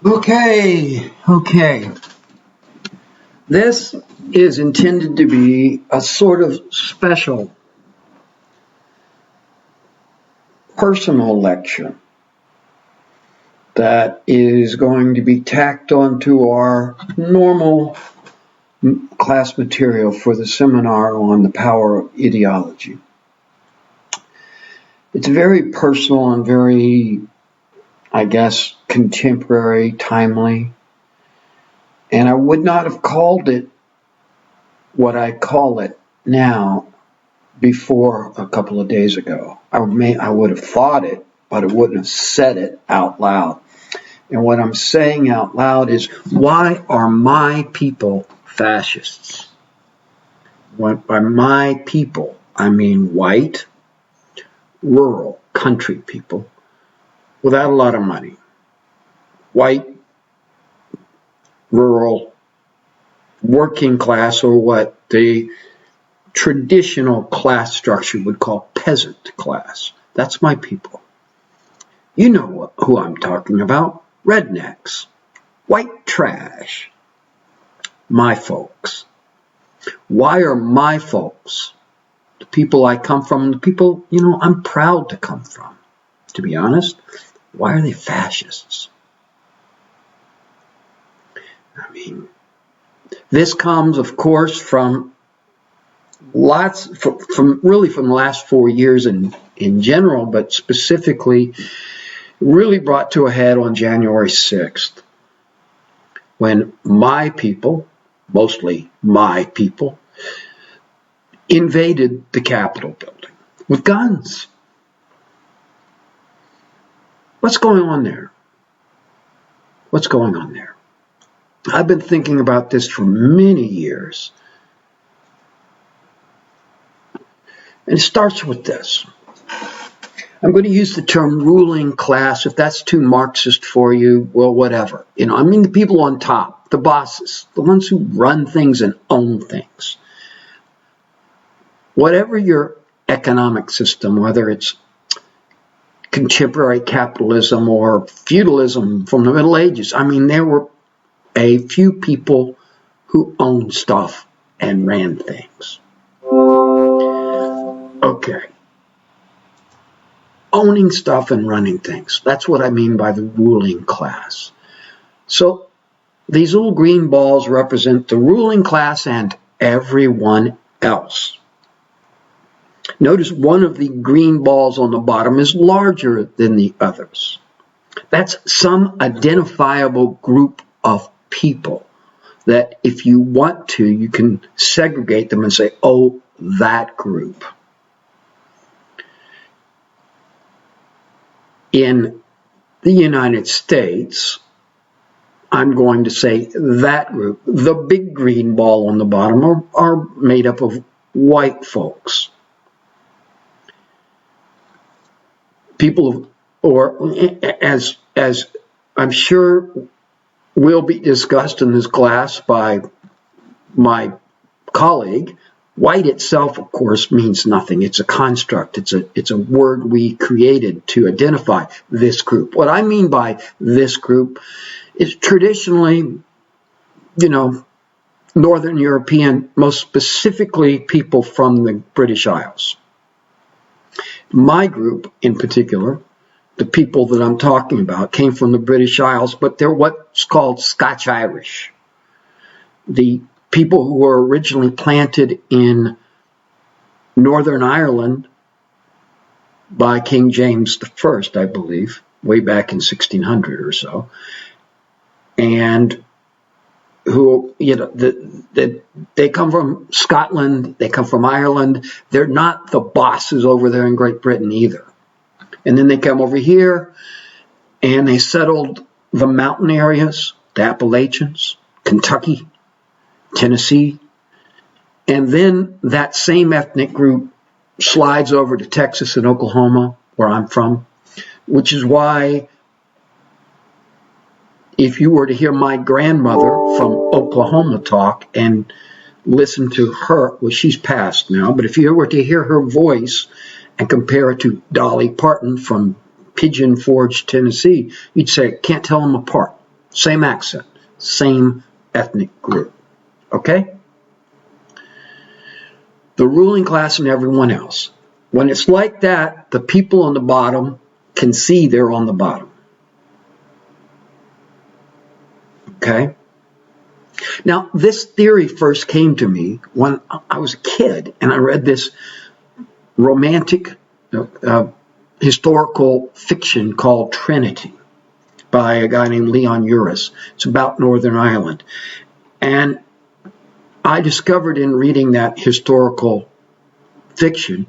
Okay. This is intended to be a sort of special personal lecture that is going to be tacked onto our normal class material for the seminar on the power of ideology. It's very personal and very, I guess, contemporary, timely. And I would not have called it what I call it now before a couple of days ago. I would have thought it, but I wouldn't have said it out loud. And what I'm saying out loud is, why are my people fascists? By my people, I mean white, rural, country people without a lot of money. White, rural, working class, or what the traditional class structure would call peasant class. That's my people. You know who I'm talking about. Rednecks. White trash. My folks. Why are my folks, the people I come from, the people, I'm proud to come from, to be honest, why are they fascists? I mean, this comes, of course, from from the last 4 years in general, but specifically really brought to a head on January 6th, when my people, mostly my people, invaded the Capitol building with guns. What's going on there? What's going on there? I've been thinking about this for many years. And it starts with this. I'm going to use the term ruling class. If that's too Marxist for you, well, whatever. I mean the people on top, the bosses, the ones who run things and own things. Whatever your economic system, whether it's contemporary capitalism or feudalism from the Middle Ages, I mean, there were a few people who owned stuff and ran things. Okay. Owning stuff and running things. That's what I mean by the ruling class. So these little green balls represent the ruling class and everyone else. Notice one of the green balls on the bottom is larger than the others. That's some identifiable group of people that if you want to, you can segregate them and say, oh, that group. In the United States, I'm going to say that group, the big green ball on the bottom, are made up of white folks. People, or as I'm sure will be discussed in this class by my colleague, white itself, of course, means nothing. It's a construct. It's a word we created to identify this group. What I mean by this group is traditionally, Northern European, most specifically people from the British Isles. My group in particular, the people that I'm talking about, came from the British Isles, but they're what's called Scotch-Irish. The people who were originally planted in Northern Ireland by King James I, I believe, way back in 1600 or so, and who, they come from Scotland, they come from Ireland. They're not the bosses over there in Great Britain either. And then they come over here and they settled the mountain areas, the Appalachians, Kentucky, Tennessee, and then that same ethnic group slides over to Texas and Oklahoma, where I'm from, which is why if you were to hear my grandmother from Oklahoma talk and listen to her, well, she's passed now, but if you were to hear her voice and compare it to Dolly Parton from Pigeon Forge, Tennessee, you'd say, can't tell them apart. same accent, same ethnic group. Okay? The ruling class and everyone else. When it's like that, the people on the bottom can see they're on the bottom. Okay? Now, this theory first came to me when I was a kid, and I read this romantic historical fiction called Trinity by a guy named Leon Uris. It's about Northern Ireland. And I discovered in reading that historical fiction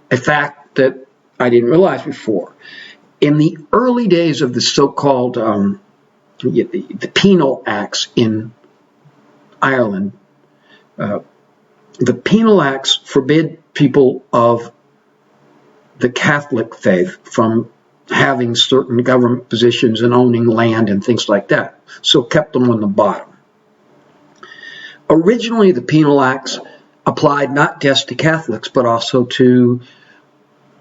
a fact that I didn't realize before. In the early days of the so-called the penal acts in Ireland, the penal acts forbid people of the Catholic faith from having certain government positions and owning land and things like that, so kept them on the bottom. Originally, the penal acts applied not just to Catholics, but also to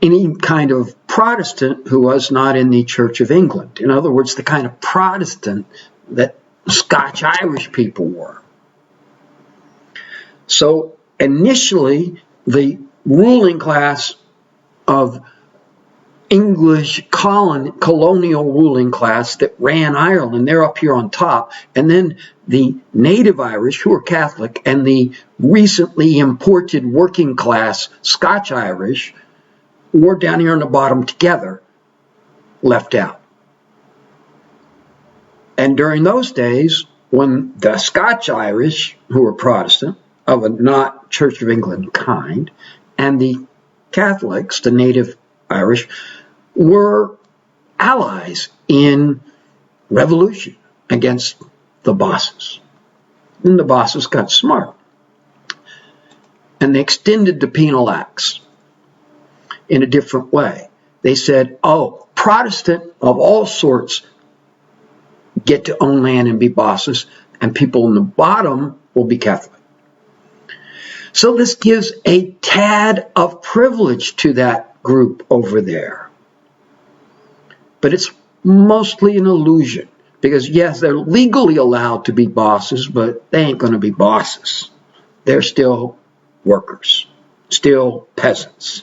any kind of Protestant who was not in the Church of England. In other words, the kind of Protestant that Scotch-Irish people were. So initially, the ruling class of English colonial ruling class that ran Ireland, they're up here on top, and then the native Irish, who are Catholic, and the recently imported working class Scotch-Irish were down here on the bottom together, left out. And during those days, when the Scotch-Irish, who were Protestant, of a not Church of England kind, and the Catholics, the native Irish, were allies in revolution against the bosses. And the bosses got smart. And they extended the penal acts in a different way. They said, oh, Protestant of all sorts get to own land and be bosses, and people in the bottom will be Catholic. So this gives a tad of privilege to that group over there. But it's mostly an illusion. Because yes, they're legally allowed to be bosses, but they ain't going to be bosses. They're still workers, still peasants.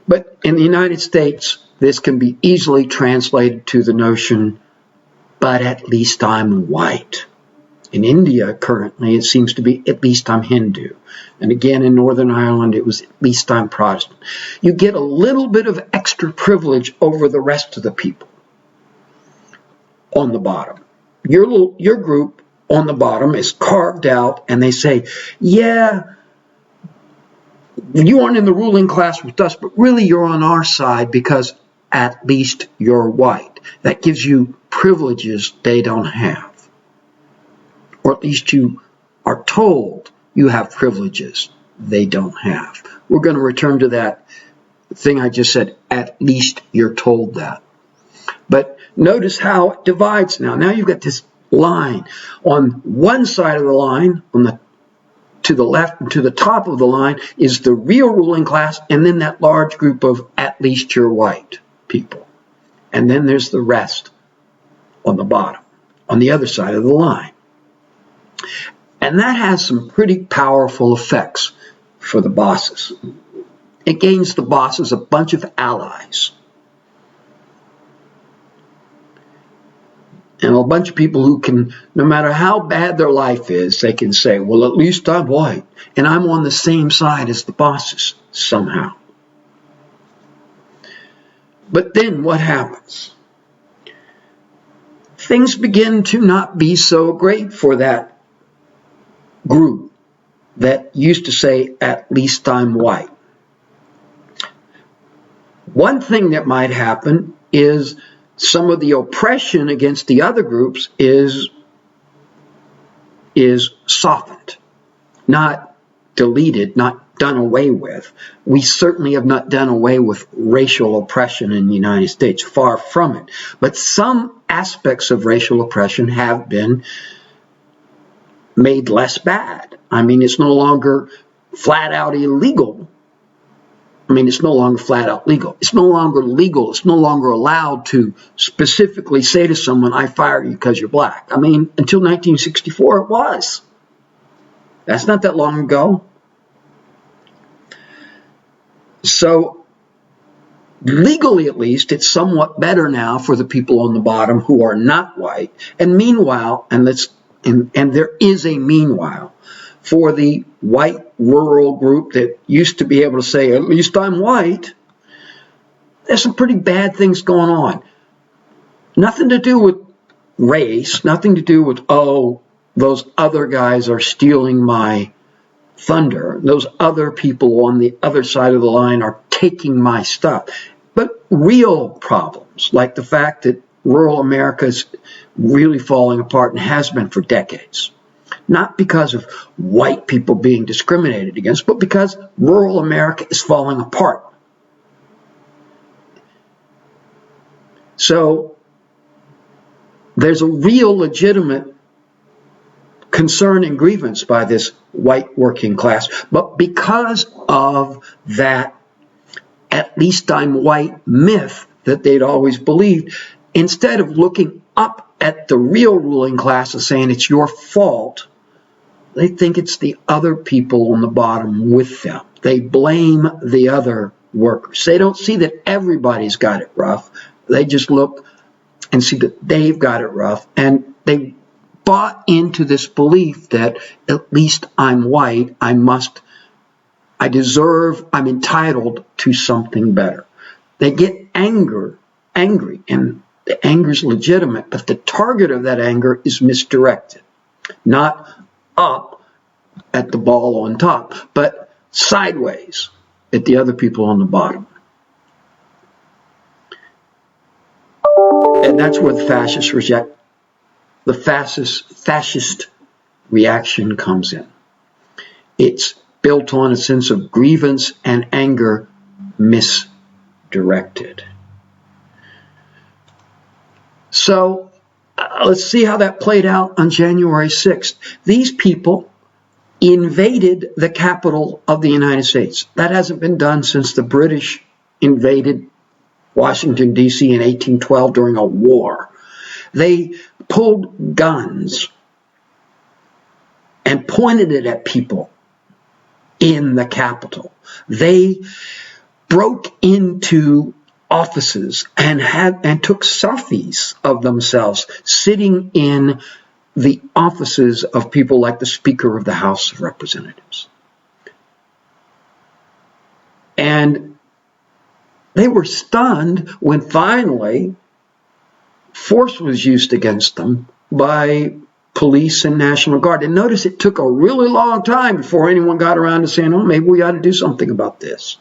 But in the United States, this can be easily translated to the notion, but at least I'm white. In India, currently, it seems to be, at least I'm Hindu. And again, in Northern Ireland, it was, at least I'm Protestant. You get a little bit of extra privilege over the rest of the people on the bottom. Your group on the bottom is carved out, and they say, yeah, you aren't in the ruling class with us, but really you're on our side because at least you're white. That gives you privileges they don't have. Or at least you are told you have privileges they don't have. We're going to return to that thing I just said, at least you're told that. But notice how it divides now. Now you've got this line. On one side of the line, to the left and to the top of the line, is the real ruling class, and then that large group of at least you're white people. And then there's the rest on the bottom, on the other side of the line. And that has some pretty powerful effects for the bosses. It gains the bosses a bunch of allies. And a bunch of people who can, no matter how bad their life is, they can say, well, at least I'm white, and I'm on the same side as the bosses somehow. But then what happens? Things begin to not be so great for that group that used to say, at least I'm white. One thing that might happen is some of the oppression against the other groups is softened, not deleted, not done away with. We certainly have not done away with racial oppression in the United States, far from it. But some aspects of racial oppression have been made less bad. I mean, it's no longer flat out illegal I mean, it's no longer flat out legal. It's no longer legal. It's no longer allowed to specifically say to someone, I fire you because you're black. I mean, until 1964, it was. That's not that long ago. So, legally at least, it's somewhat better now for the people on the bottom who are not white. And meanwhile, and there is a meanwhile, for the white rural group that used to be able to say, at least I'm white, there's some pretty bad things going on. Nothing to do with race, nothing to do with, oh, those other guys are stealing my thunder. Those other people on the other side of the line are taking my stuff. But real problems, like the fact that rural America is really falling apart and has been for decades. Not because of white people being discriminated against, but because rural America is falling apart. So there's a real legitimate concern and grievance by this white working class. But because of that at least I'm white myth that they'd always believed, instead of looking up at the real ruling class and saying it's your fault, they think it's the other people on the bottom with them. They blame the other workers. They don't see that everybody's got it rough. They just look and see that they've got it rough. And they bought into this belief that at least I'm white, I deserve, I'm entitled to something better. They get angry, and the anger is legitimate, but the target of that anger is misdirected. Not up at the ball on top, but sideways at the other people on the bottom. And that's where the fascist reaction comes in. It's built on a sense of grievance and anger misdirected. So let's see how that played out on January 6th. These people invaded the capital of the United States. That hasn't been done since the British invaded Washington, D.C. in 1812 during a war. They pulled guns and pointed it at people in the Capitol. They broke into offices and took selfies of themselves sitting in the offices of people like the Speaker of the House of Representatives. And they were stunned when finally force was used against them by police and National Guard. And notice it took a really long time before anyone got around to saying, oh, maybe we ought to do something about this.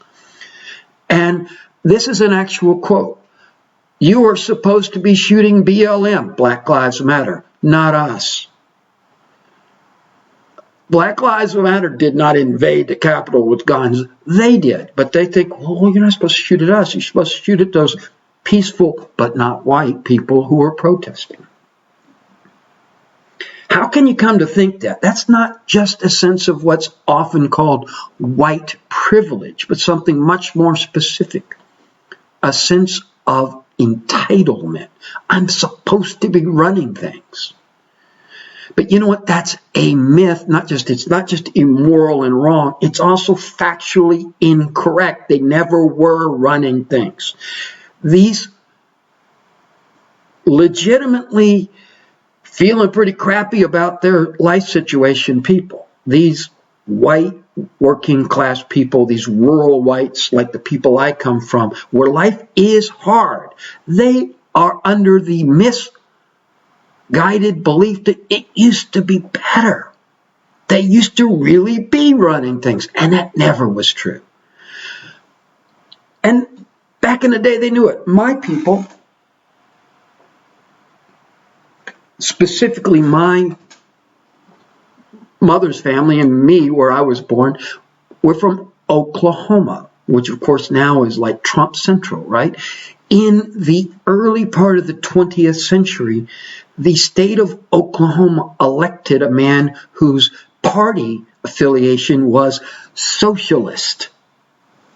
And this is an actual quote. You are supposed to be shooting BLM, Black Lives Matter, not us. Black Lives Matter did not invade the Capitol with guns. They did. But they think, well, you're not supposed to shoot at us. You're supposed to shoot at those peaceful but not white people who are protesting. How can you come to think that? That's not just a sense of what's often called white privilege, but something much more specific. A sense of entitlement. I'm supposed to be running things. But you know what? That's a myth. It's not just immoral and wrong. It's also factually incorrect. They never were running things. These legitimately feeling pretty crappy about their life situation people, these white working class people, these rural whites like the people I come from, where life is hard, they are under the misguided belief that it used to be better. They used to really be running things, and that never was true. And back in the day, they knew it. My people, specifically my mother's family and me, where I was born, we're from Oklahoma, which of course now is like Trump Central, right? In the early part of the 20th century, the state of Oklahoma elected a man whose party affiliation was socialist.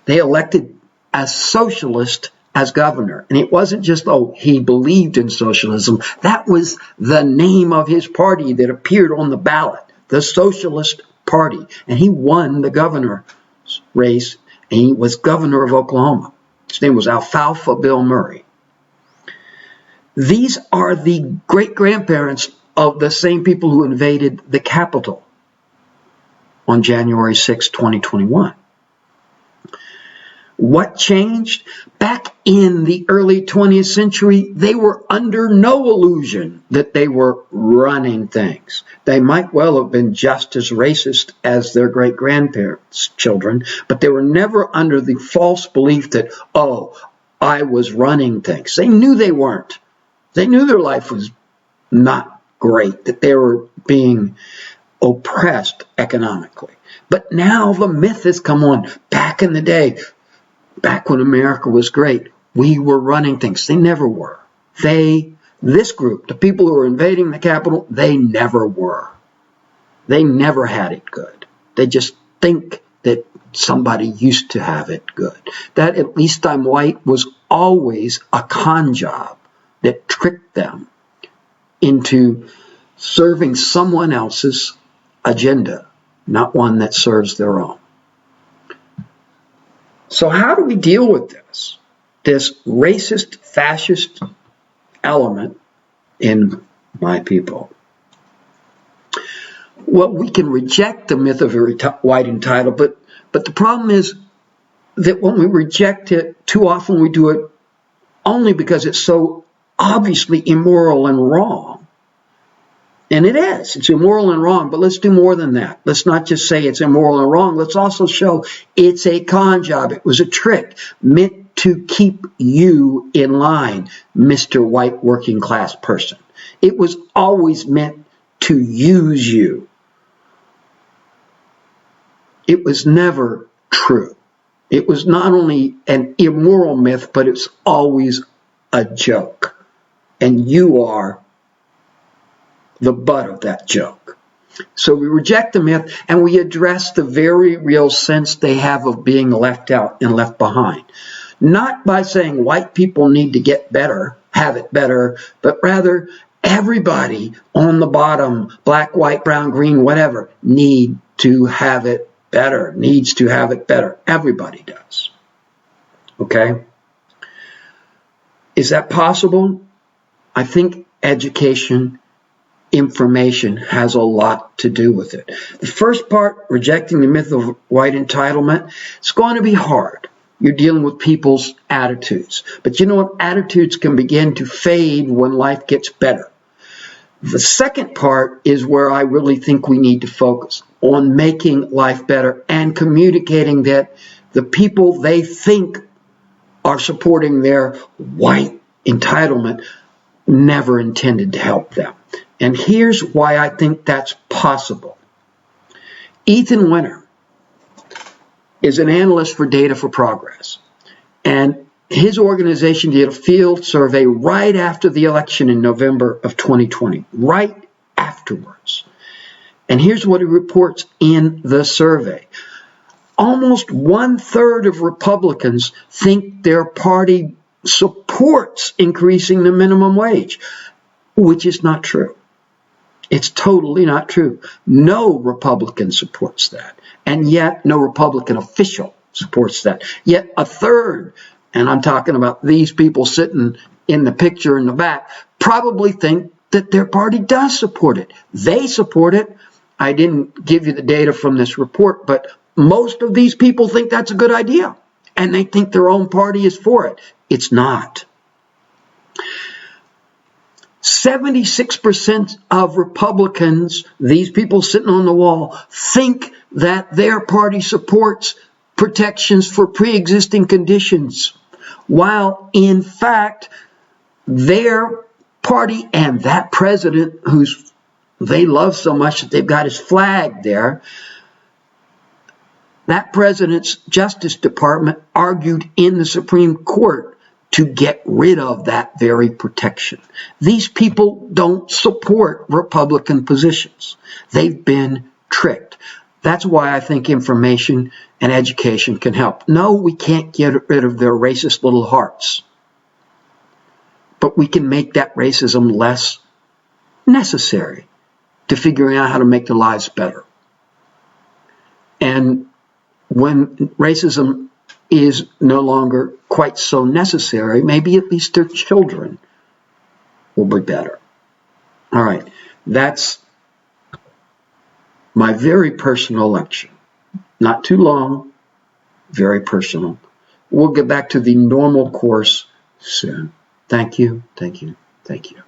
They elected a socialist as governor. And it wasn't just, oh, he believed in socialism. That was the name of his party that appeared on the ballot, the Socialist Party. And he won the governor's race, and he was governor of Oklahoma. His name was Alfalfa Bill Murray. These are the great-grandparents of the same people who invaded the Capitol on January 6, 2021. What changed? Back in the early 20th century, they were under no illusion that they were running things. They might well have been just as racist as their great-grandparents' children, but they were never under the false belief that, oh, I was running things. They knew they weren't. They knew their life was not great, that they were being oppressed economically. But now the myth has come on. Back in the day, back when America was great, we were running things. They never were. This group, the people who were invading the Capitol, they never were. They never had it good. They just think that somebody used to have it good. That At Least I'm White was always a con job that tricked them into serving someone else's agenda, not one that serves their own. So how do we deal with this racist, fascist element in my people? Well, we can reject the myth of white entitlement, but the problem is that when we reject it, too often we do it only because it's so obviously immoral and wrong. And it is. It's immoral and wrong, but let's do more than that. Let's not just say it's immoral and wrong. Let's also show it's a con job. It was a trick meant to keep you in line, Mr. White working class person. It was always meant to use you. It was never true. It was not only an immoral myth, but it's always a joke. And you are the butt of that joke. So we reject the myth and we address the very real sense they have of being left out and left behind. Not by saying white people need to get better, have it better, but rather everybody on the bottom, black, white, brown, green, whatever, needs to have it better. Everybody does. Okay? Is that possible? I think education, information has a lot to do with it. The first part, rejecting the myth of white entitlement, it's going to be hard. You're dealing with people's attitudes. But you know what? Attitudes can begin to fade when life gets better. The second part is where I really think we need to focus on making life better and communicating that the people they think are supporting their white entitlement never intended to help them. And here's why I think that's possible. Ethan Winter is an analyst for Data for Progress. And his organization did a field survey right after the election in November of 2020, right afterwards. And here's what he reports in the survey. Almost 1/3 of Republicans think their party supports increasing the minimum wage, which is not true. It's totally not true. No Republican supports that. And yet no Republican official supports that. Yet 1/3, and I'm talking about these people sitting in the picture in the back, probably think that their party does support it. They support it. I didn't give you the data from this report, but most of these people think that's a good idea. And they think their own party is for it. It's not. 76% of Republicans, these people sitting on the wall, think that their party supports protections for pre-existing conditions, while in fact their party and that president who's they love so much that they've got his flag there, that president's Justice Department argued in the Supreme Court to get rid of that very protection. These people don't support Republican positions. They've been tricked. That's why I think information and education can help. No, we can't get rid of their racist little hearts, but we can make that racism less necessary to figuring out how to make their lives better. And when racism is no longer quite so necessary, maybe at least their children will be better. All right, that's my very personal lecture. Not too long, very personal. We'll get back to the normal course soon. Thank you, thank you, thank you.